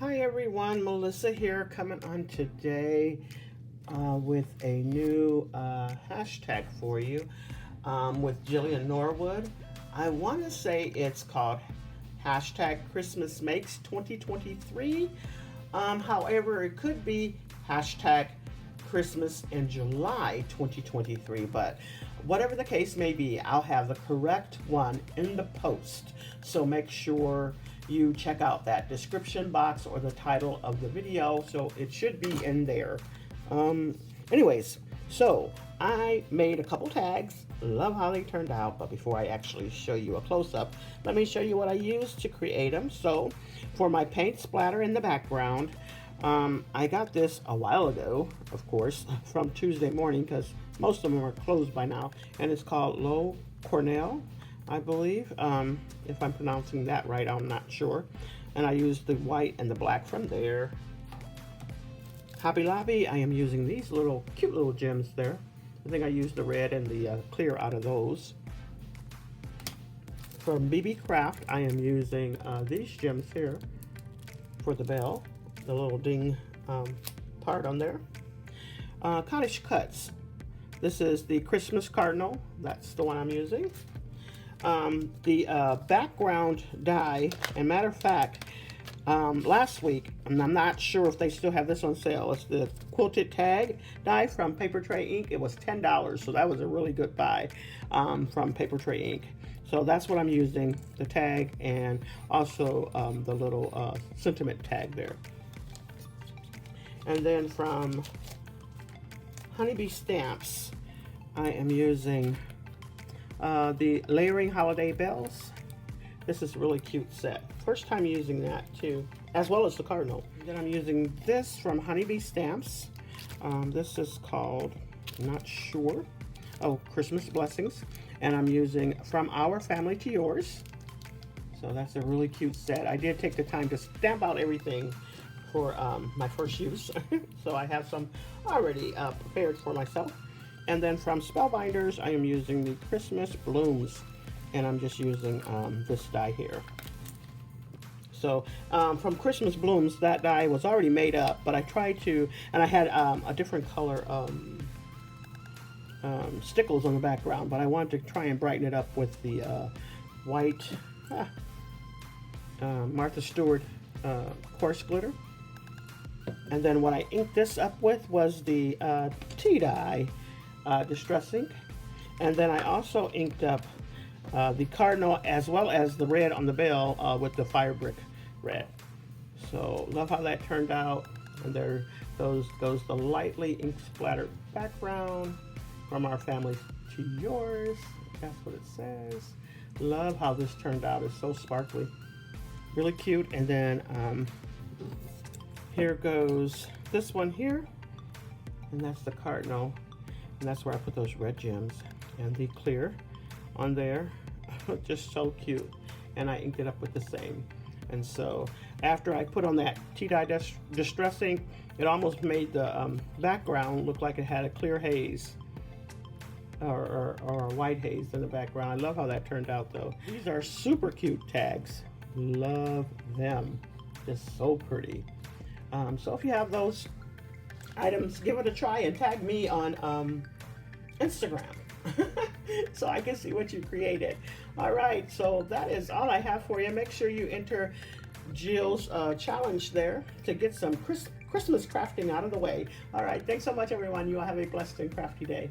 Hi everyone, Melissa here, coming on today with a new hashtag for you with Jill Norwood. I want to say it's called hashtag Christmas Makes 2023. However, it could be hashtag Christmas in July 2023, but whatever the case may be, I'll have the correct one in the post. So make sure you check out that description box or the title of the video, so it should be in there. Anyways, so I made a couple tags. Love how they turned out, but before I actually show you a close-up, let me show you what I used to create them. So for my paint splatter in the background, I got this a while ago, of course, from Tuesday morning, because most of them are closed by now, and it's called Low Cornell, I believe. If I'm pronouncing that right, I'm not sure. And I used the white and the black from there. Hobby Lobby, I am using these little cute little gems there. I think I used the red and the clear out of those. From BB Craft, I am using these gems here for the bell, the little ding part on there. Cottage Cuts, this is the Christmas Cardinal, that's the one I'm using. The background die, and matter of fact, last week, and I'm not sure if they still have this on sale, it's the quilted tag die from Paper Tray Ink. It was $10, so that was a really good buy from Paper Tray Ink. So that's what I'm using, the tag, and also the little sentiment tag there. And then from Honeybee Stamps, I am using the Layering Holiday Bells. This is a really cute set. First time using that too, as well as the Cardinal. Then I'm using this from Honeybee Stamps. This is called, I'm not sure, oh, Christmas Blessings. And I'm using From Our Family to Yours. So that's a really cute set. I did take the time to stamp out everything for my first use. So I have some already prepared for myself. And then from Spellbinders, I am using the Christmas Blooms, and I'm just using this die here. So from Christmas Blooms, that die was already made up, but I tried to, and I had a different color stickles on the background, but I wanted to try and brighten it up with the white Martha Stewart coarse glitter. And then what I inked this up with was the tea dye Distress Ink, and then I also inked up the Cardinal as well as the red on the bell with the Fire Brick red. So love how that turned out. And there goes the lightly ink splattered background, From Our Family to Yours. That's what it says. Love how this turned out. It's so sparkly, really cute. And then here goes this one here, and that's the Cardinal. And that's where I put those red gems and the clear on there. Just so cute. And I inked it up with the same. And so after I put on that tea dye Distress Ink, it almost made the background look like it had a clear haze or a white haze in the background. I love how that turned out though. These are super cute tags. Love them. Just so pretty. So if you have those items, give it a try and tag me on Instagram so I can see what you created. All right, so that is all I have for you. Make sure you enter Jill's challenge there to get some Christmas crafting out of the way. All right, thanks so much everyone. You all have a blessed and crafty day.